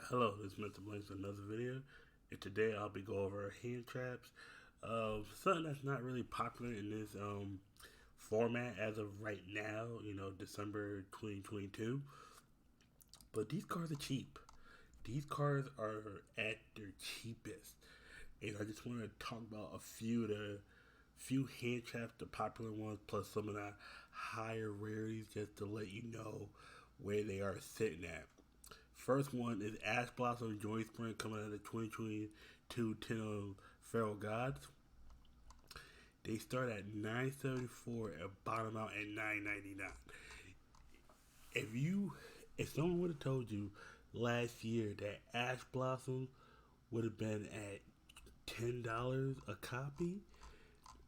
Hello, this is Mr. Blanks with another video, and today I'll be going over hand traps. Something that's not really popular in this format as of right now, December 2022. But these cards are cheap. These cards are at their cheapest, and I just want to talk about a few of the few hand traps, the popular ones, plus some of the higher rarities, just to let you know where they are sitting at. First one is Ash Blossom Joy Spring coming out of 2022 10 of Feral Gods. They start at 974 and bottom out at 999. If you if someone would have told you last year that Ash Blossom would have been at $10 a copy,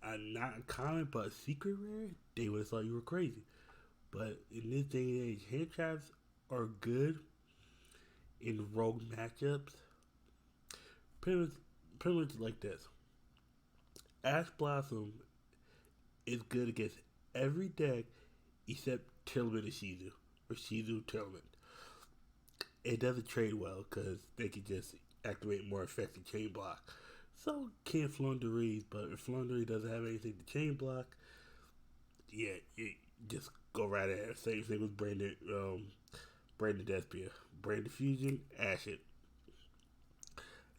not a common but a secret rare, they would have thought you were crazy. But in this day and age, hand traps are good in rogue matchups. Pretty much, pretty much like this. Ash Blossom is good against every deck except Tillman and Shizu, or Shizu Tillman. It doesn't trade well because they can just activate more effective chain block. So can Flunderies, but if Flundery doesn't have anything to chain block, yeah, you just go right ahead. Same thing with Brandon Despia. Brandon Fusion, Ash it.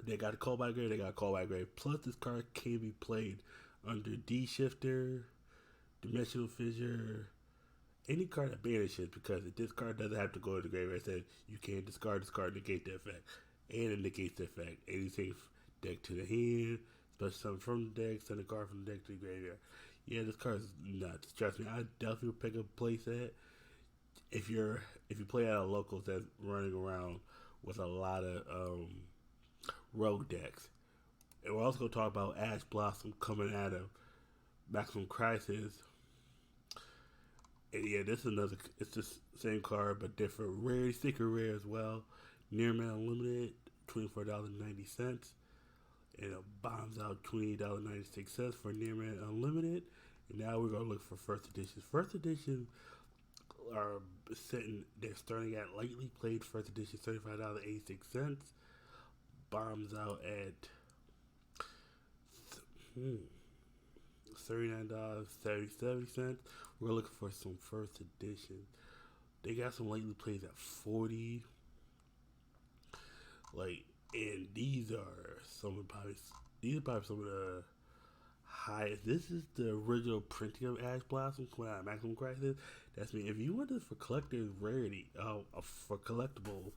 They got a callback grade, they got a callback grade. Plus, this card can be played under D Shifter, Dimensional Fissure, any card that banishes, because this card doesn't have to go to the graveyard. It says you can discard this card, negate the effect, and it negates the effect. Anything deck to the hand, special something from the deck, send a card from the deck to the graveyard. Yeah, this card is nuts. Trust me, I definitely would pick up a playset if you play out of locals that's running around with a lot of rogue decks. And we're also going to talk about Ash Blossom coming out of Maximum Crisis. And yeah, this is another. It's the same card but different. Rare, secret rare as well. Near Man Unlimited, $24.90, and it bombs out $28.96 for Near Man Unlimited. And now we're gonna look for first editions. First edition are sitting. They're starting at lightly played first edition, $35.86. Bombs out at $39.77. We're looking for some first edition. They got some lately plays at 40. Like, and these are probably some of the highest. This is the original printing of Ash Blossom coming out of Maximum Crisis. That's me. If you want this for collector's rarity, for collectible,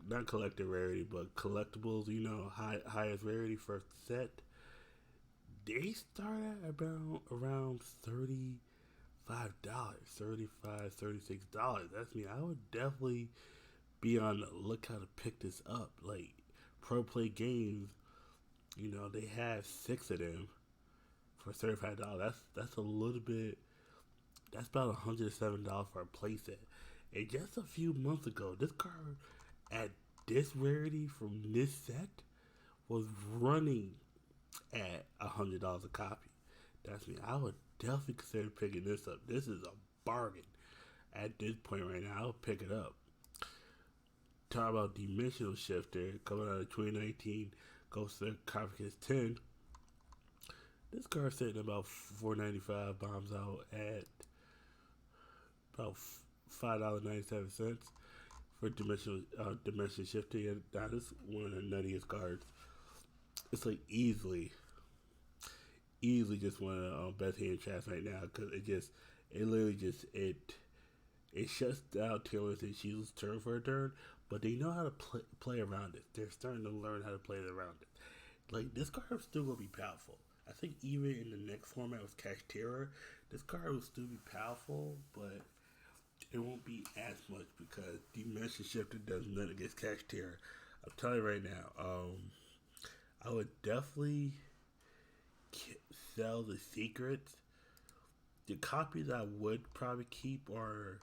not collector rarity, but collectibles, highest rarity first set, they start at about around $35, $36. That's me. I would definitely be on the lookout to pick this up. Like Pro Play Games, they have six of them for $35. That's a little bit. That's about $107 for a playset. And just a few months ago, this card at this rarity from this set was running at $100 a copy. That's me. I would definitely consider picking this up. This is a bargain at this point right now. I'll pick it up. Talk about Dimensional Shifter coming out of 2019. Goes to Copycats 10. This card sitting about $4.95. Bombs out at about $5.97 for Dimension Shifter. And that is one of the nuttiest cards. It's like easily just one of the best hand traps right now, because it literally just it shuts down Taylor and Shield's turn for a turn, but they know how to play around it. They're starting to learn how to play around it. Like, this card is still gonna be powerful. I think even in the next format with Cash Terror, this card will still be powerful, but it won't be as much because Dimension Shifter does nothing against Cash Terror. I'm telling you right now, I would definitely sell the secrets. The copies I would probably keep are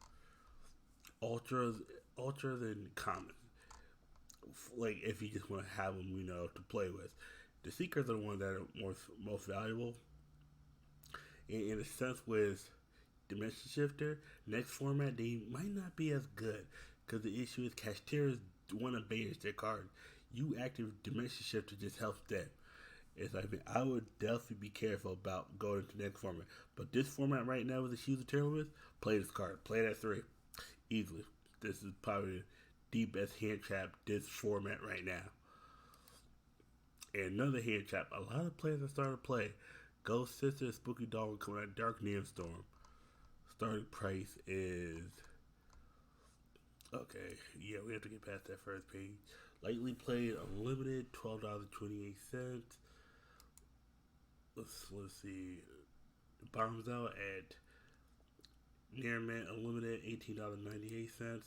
ultras and commons. Like, if you just want to have them, to play with. The secrets are the ones that are most valuable. In a sense, with Dimension Shifter, next format, they might not be as good. Because the issue is cashiers want to banish their card. You active dimension shifter just helps them. It's like, I would definitely be careful about going into the next format. But this format right now with the Shoes of Terrorist, play this card. Play that 3. Easily. This is probably the best hand trap this format right now. And another hand trap, a lot of players are starting to play. Ghost Sister, Spooky Dog coming out Dark Neon Storm. Starting price is, okay, yeah, we have to get past that first page. Lightly played unlimited, $12.28. Let's see. Bombs out at Near Mint Unlimited, $18.98.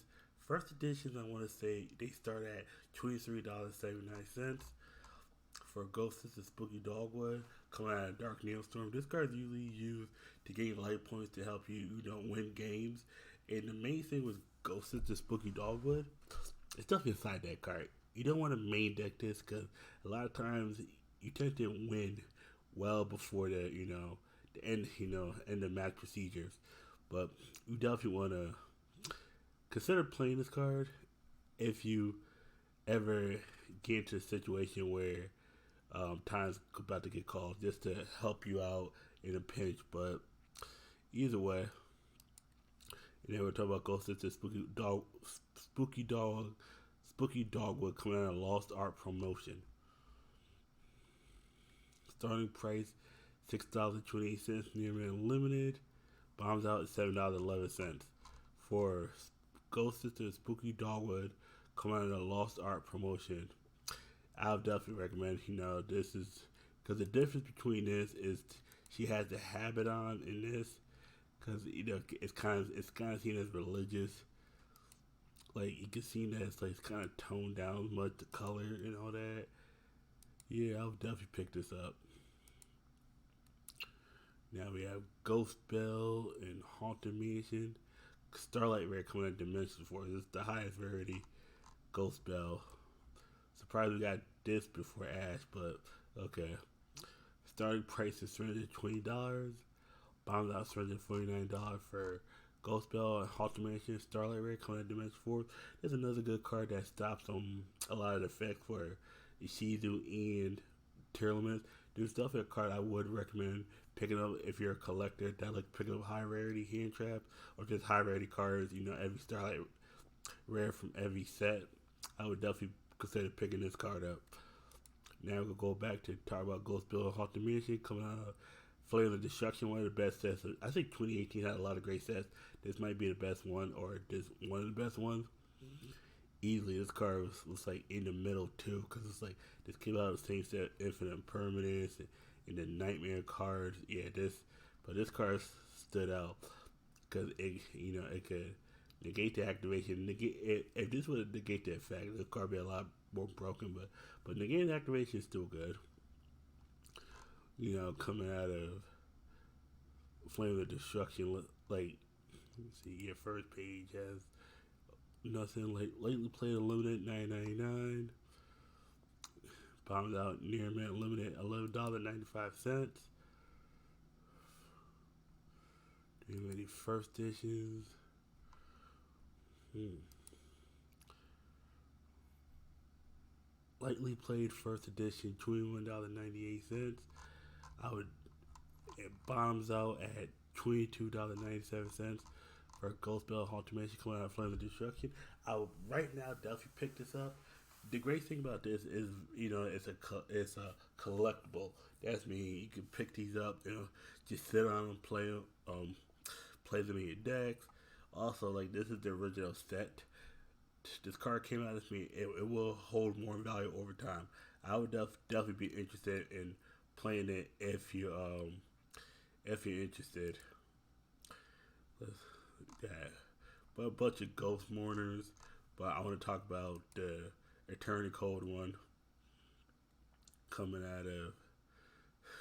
First editions, I want to say they start at $23.79 for Ghost Sister Spooky Dogwood coming out of Dark Neon Storm. This card is usually used to gain life points to help you, win games. And the main thing with Ghost Sister Spooky Dogwood, it's stuff inside that card. You don't want to main deck this because a lot of times you tend to win well before the end end of match procedures. But you definitely want to consider playing this card if you ever get into a situation where time's about to get called, just to help you out in a pinch. But either way, and then we're talking about Ghost Sister Spooky Dogwood coming out of Lost Art promotion. Starting price $6.28. Near Mint Unlimited. Bombs out at $7.11 for Ghost Sister Spooky Dogwood coming out of the Lost Art promotion. I would definitely recommend. This is because the difference between this is she has the habit on in this, because it's kind of seen as religious. Like you can see that it's kind of toned down much, the color and all that. Yeah, I would definitely pick this up. Now we have Ghost Bell and Haunted Mansion. Starlight Rare coming out Dimension Force. This is the highest rarity Ghost Bell. Surprised we got this before Ash, but okay. Starting price is $320. Bombs out $349 for Ghost Bell and Haunted Mansion. Starlight Rare coming out Dimension Force. There's another good card that stops a lot of the effects for Ishizu and Tearlaments. There's definitely a card I would recommend picking up if you're a collector that like picking up high rarity hand traps or just high rarity cards. Every Starlight Rare from every set. I would definitely consider picking this card up. Now we'll go back to talk about Ghost Bell and Haunted Mansion coming out of Flame of Destruction, one of the best sets. I think 2018 had a lot of great sets. This might be the best one, or this one of the best ones. Easily, this card was like in the middle too, because it's like this came out of the same set, Infinite Impermanence and the Nightmare cards. Yeah, this card stood out because it could negate the activation. If this would negate the effect, the card would be a lot more broken. But negating the activation is still good. Coming out of Flame of Destruction, like, let me see, your first page has nothing. Like, lately played Unlimited, $9.99. Bombs out Near Mint Unlimited, $11.95. Do you have any first editions? Lightly played first edition, $21.98. It bombs out at $22.97 for Ghost Bell Haunted Mansion coming out of Flame of Destruction. I would right now definitely pick this up. The great thing about this is, it's a collectible. That's mean you can pick these up, just sit on them, play them in your decks. Also, like, this is the original set. This card came out, this mean it will hold more value over time. I would definitely be interested in playing it if you're interested. But a bunch of Ghost Mourners. But I want to talk about the Eternity Code one coming out of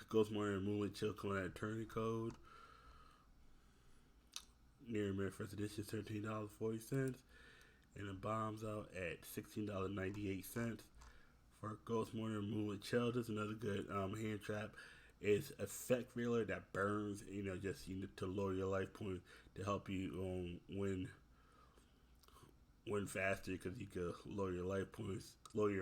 Ghost Mourner and Moonlit Chill coming out of Eternity Code. Near Mint first edition, $13.40. And it bombs out at $16.98 for Ghost Mourner and Moonlit Chill. This is another good hand trap. It's effect reeler that burns, just to lower your life points to help you win win faster because you could lower your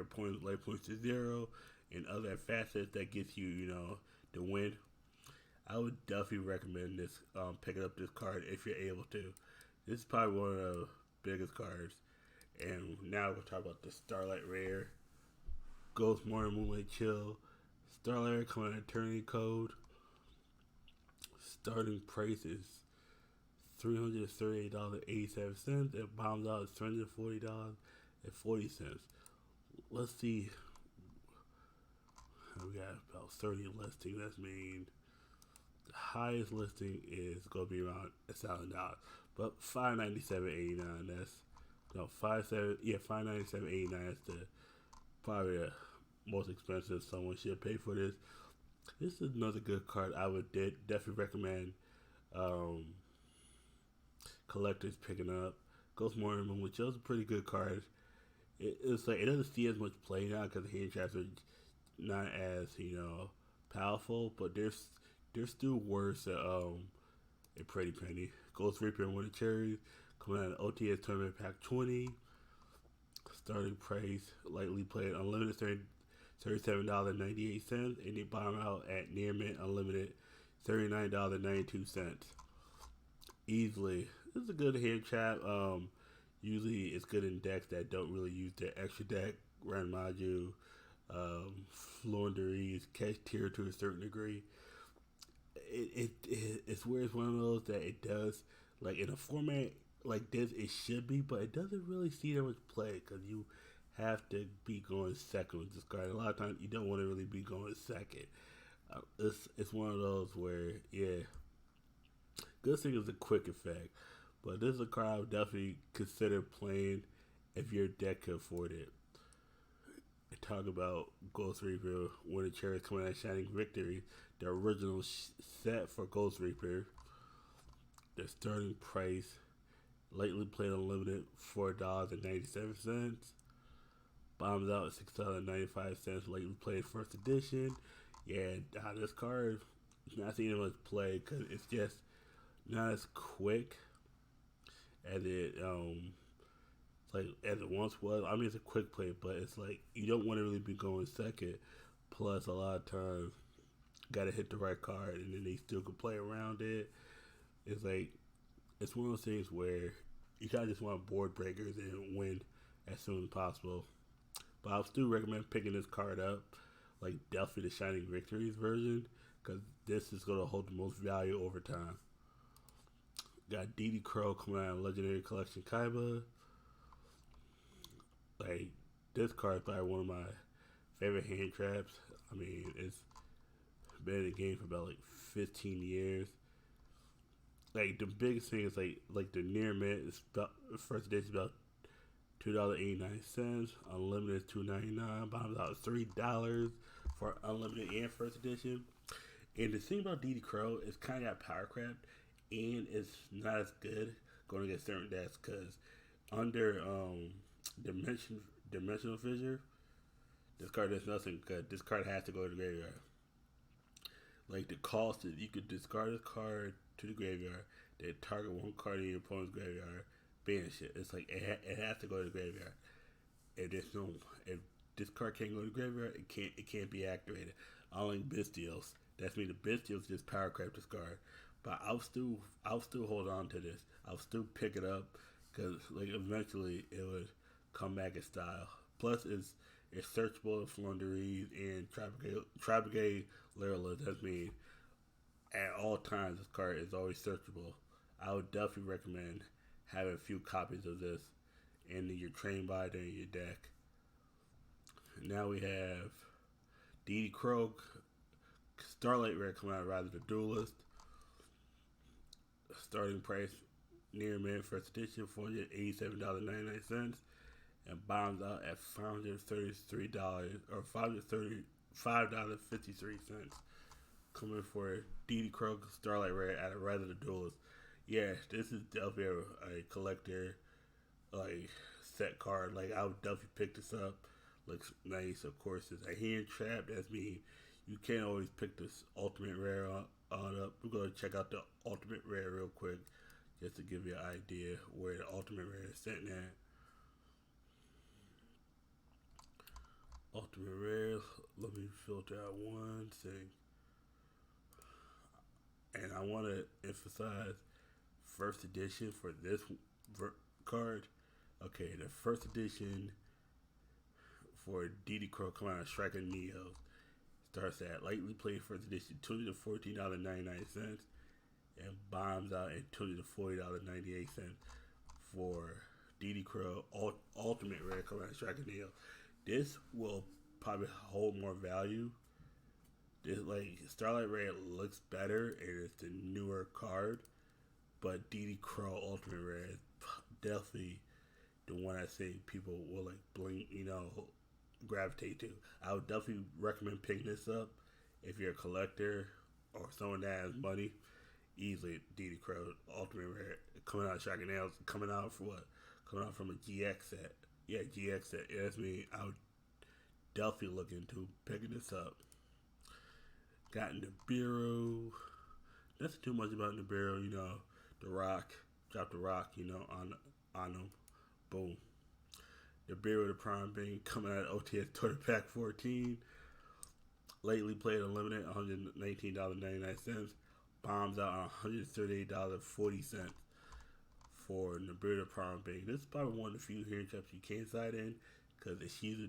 points, life points to zero, and other facets that gets you, the win. I would definitely recommend this, picking up this card if you're able to. This is probably one of the biggest cards. And now we'll talk about the Starlight Rare. Ghost Morning Moonlight Chill. Starlight Rare coming at Eternity Code. Starting price is $338.87. It bombs out at $340.40. Let's see. We got about 30 listings. That's mean the highest listing is gonna be around $1,000. But $597.89. That's $597.89. That's probably the most expensive someone should pay for this. This is another good card. I would definitely recommend collectors picking up. Ghost Morning Moon, which is a pretty good card. It's like it doesn't see as much play now because the Handtraps are not as powerful, but they're still worse at a pretty penny. Ghost Reaper and Winter Cherries coming out of OTS Tournament Pack 20. Starting price lightly played unlimited $37.98, and they bottom out at near mint unlimited $39.92. Easily, this is a good hand trap. Usually, it's good in decks that don't really use their extra deck, Grand Maju, Floowandereeze, catch tier to a certain degree. It's weird. It's one of those that it does, like in a format like this, it should be, but it doesn't really see that much play because you have to be going second with this card. A lot of times you don't want to really be going second. It's one of those where, yeah, good thing is a quick effect, but this is a card I would definitely consider playing if your deck can afford it. I talk about Ghost Reaper, Winter Cherries coming out Shining Victory, the original set for Ghost Reaper. The starting price, lightly played unlimited, $4.97. Bombs out at $6.95. Lightly played first edition. Yeah, this card is not seeing much play because it's just not as quick as it as it once was. I mean, it's a quick play, but it's like you don't want to really be going second. Plus, a lot of times, gotta hit the right card, and then they still can play around it. It's like it's one of those things where you kind of just want board breakers and win as soon as possible. But I still recommend picking this card up, like definitely the Shining Victories version, because this is going to hold the most value over time. Got DD Crow coming out in Legendary Collection Kaiba. Like, this card is probably one of my favorite hand traps. I mean, it's been in the game for about like 15 years. Like, the biggest thing is like the near mint is about, first edition about $2.89. Unlimited is $2.99. Bombs out $3 for unlimited and first edition. And the thing about DD Crow is kind of got power craft, and it's not as good going against certain decks because under Dimensional Fissure, this card does nothing good. This card has to go to the graveyard. Like the cost is you could discard this card to the graveyard, then target one card in your opponent's graveyard, banish it. It's like it has to go to the graveyard. If this card can't go to the graveyard, it can't be activated. Unlike Bestials, that's mean the Bestials just power craft this card. But I'll still hold on to this. I'll still pick it up because like eventually it would come back in style. Plus it's searchable in Floowandereeze and Tribegate Lyrillith. That means at all times this card is always searchable. I would definitely recommend having a few copies of this in your train binder in your deck. Now we have DD Crow, Starlight Rare coming out rather the Duelist. Starting price near mint first edition $487.99, and bombs out at $533 or $535.53. Coming for DD Crow Starlight Rare at a rather the Duelist. Yeah, this is definitely a collector like set card. Like I would definitely pick this up. Looks nice, of course. It's a hand trap. That's mean you can't always pick this ultimate rare on up. We're gonna check out the ultimate rare real quick, just to give you an idea where the ultimate rare is sitting at. Ultimate Rare. Let me filter out one thing. And I want to emphasize first edition for this card. Okay, the first edition for DD Crow come out of Striker Neo starts at lightly played first edition $20 to $14.99 and bombs out at $20 to $40.98 for DD Crow Ultimate Rare coming out of Striker Neo. This will probably hold more value. This, like, Starlight Rare looks better and it's the newer card, but DD Crow Ultimate Rare is definitely the one I think people will like gravitate to. I would definitely recommend picking this up if you're a collector or someone that has money. Easily DD Crow Ultimate Rare coming out of Striker Nails, coming out for what? Coming out from a GX set. Yeah, GX set. Yeah, that's me. I would definitely look into picking this up. Got Nibiru. Nothing too much about Nibiru, The Rock. Drop the Rock, on him. Boom. Nibiru the Prime Being coming out of OTS Total Pack 14. Lately played unlimited, $119.99. Bombs out on $138.40 for Nibiru the Prime Being. This is probably one of the few Handtraps you can side in because the Sheila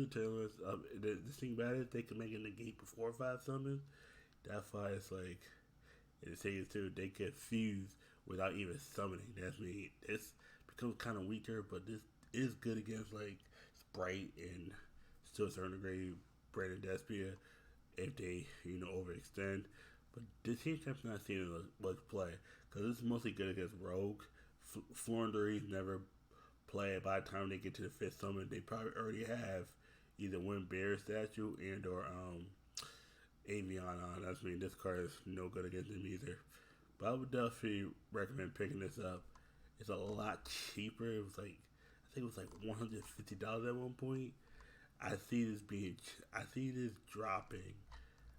Taylors, the thing about it, they can make it negate before 5 summons. That's why it's like, and the thing is too, they get fused without even summoning. That's me. This becomes kind of weaker, but this is good against like Sprite and still a certain degree Brandon Despia if they overextend. But this Handtrap's not seen much play because it's mostly good against Rogue. Florinders never play. By the time they get to the 5th summon, they probably already have either Wind Bear statue and or Avion on. That's mean this card is no good against them either. But I would definitely recommend picking this up. It's a lot cheaper. It was like, I think it was like $150 at one point. I see this dropping.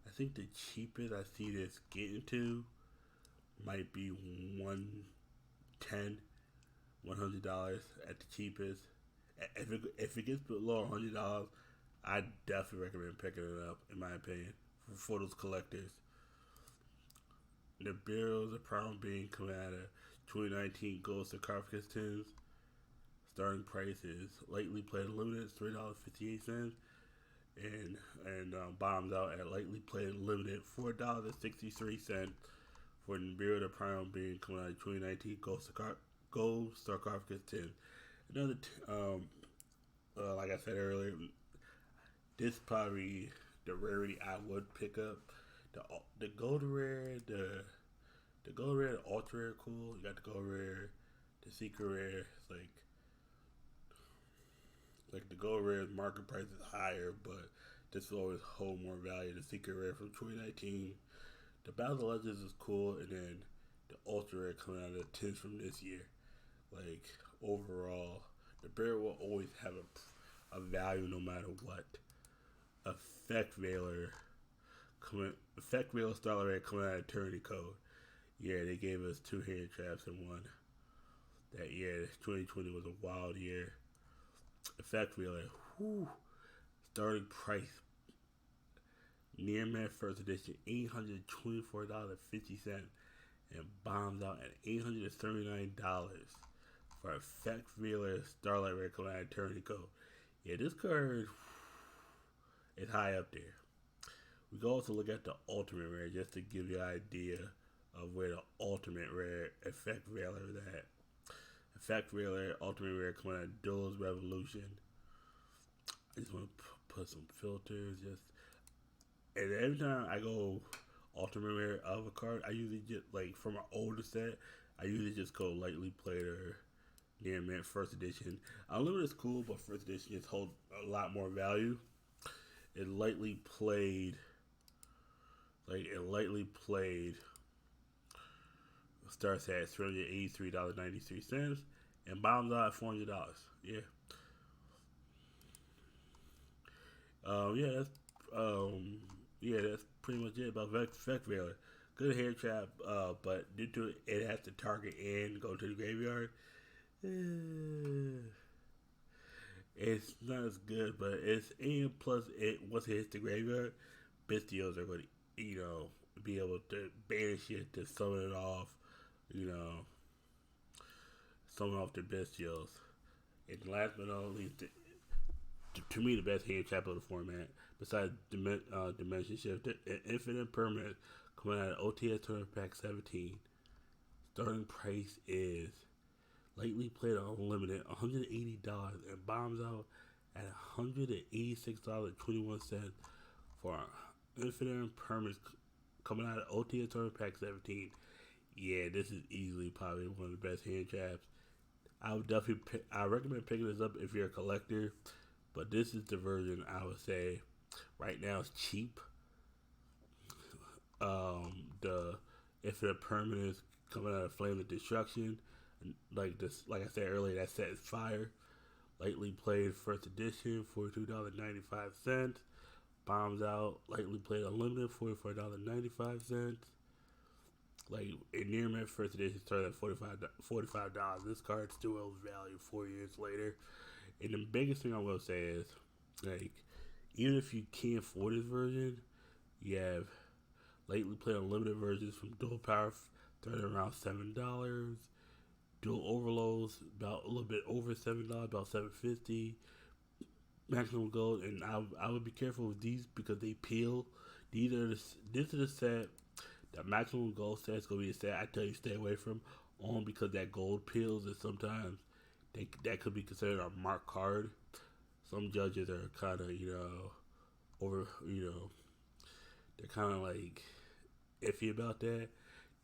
I think the cheapest I see this getting to might be $110, $100 at the cheapest. If it gets below $100, I definitely recommend picking it up, in my opinion, for those collectors. Nibiru the Prime Being coming out of 2019 Gold Sarcophagus Tins. Starting price is lightly played limited, $3.58, and bombs out at lightly played limited, $4.63 for Nibiru the Prime Being coming out of 2019 Gold Sarcophagus Tins. Another, like I said earlier, this is probably the rarity I would pick up. The gold rare, the gold rare, the ultra rare, cool. You got the gold rare, the secret rare. It's like the gold rare's market price is higher, but this will always hold more value. The secret rare from 2019, the Battle of the Legends is cool, and then the ultra rare coming out of the 10s from this year. Like overall, the bear will always have a value no matter what. Effect Veiler Starlight Rare coming out of Eternity Code. Yeah, they gave us 2 Handtraps in one. That year, 2020 was a wild year. Effect Veiler, starting price. Near Man First Edition, $824.50, and bombs out at $839 for Effect Veiler Starlight Rare coming out of Eternity Code. Yeah, this card is high up there. We can also look at the Ultimate Rare just to give you an idea of where the Ultimate Rare Effect Veiler is at. Effect Veiler Ultimate Rare coming out of Duelist Revolution. I just want to put some filters, and every time I go Ultimate Rare of a card, I usually just, like, from an older set, I usually just go lightly played or near mint First Edition. Unlimited is cool, but First Edition just holds a lot more value. It lightly played starts at $383.93 and bombs out at $400. Yeah. That's pretty much it about Effect Veiler. Good Handtrap, but due to it has to target and go to the graveyard. It's not as good, but it's and plus it once it hits the graveyard, bestials are going to be able to banish it to summon it off, you know, summon off their bestials. And last but not least, to me the best hand trap of the format besides Dimension Shift, Infinite Permanent coming out of OTS Tournament Pack 17. Starting price is lately played unlimited $180 and bombs out at $186.21 for Infinite Permanent coming out of OTS Tournament Pack 17. Yeah, this is easily probably one of the best hand traps. I would definitely I recommend picking this up if you're a collector, but this is the version I would say right now is cheap. The Infinite Permanence coming out of Flame of Destruction, like this, like I said earlier, that set is fire. Lightly played first edition, $42.95. Bombs out, lightly played unlimited, $44.95. Like in near mint first edition started at $45. This card still holds value 4 years later. And the biggest thing I will say is, like, even if you can't afford this version, you have lately played unlimited versions from Dual Power starting around $7. Dual Overloads about a little bit over $7, about $7.50. Maximum Gold, and I would be careful with these because they peel. This is a set that Maximum Gold set is gonna be a set I tell you stay away from, only because that gold peels and sometimes that could be considered a marked card. Some judges are kind of over they're kind of like iffy about that.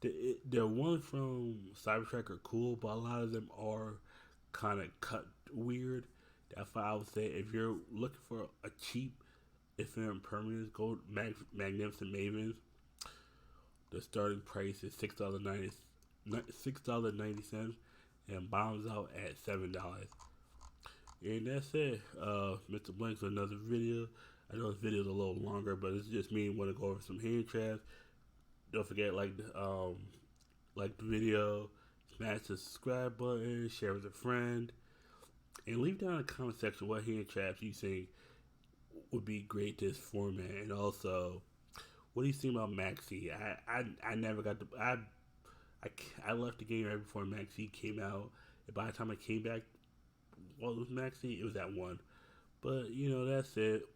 The ones from Cybertruck are cool, but a lot of them are kind of cut weird. That's why I would say if you're looking for a cheap Infinite Permanence Gold Magnificent Mavens, the starting price is $6.90 and bombs out at $7. And that's it. Mr. Blanks with another video. I know this video is a little longer, but it's just me want to go over some hand traps. Don't forget like the video, smash the subscribe button, share with a friend, and leave down in the comment section what hand traps you think would be great this format, and also what do you think about Maxi? I never got the I left the game right before Maxi came out, and by the time I came back, what was Maxi? It was at 1. But that's it.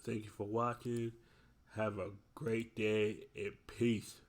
Thank you for watching. Have a great day and peace.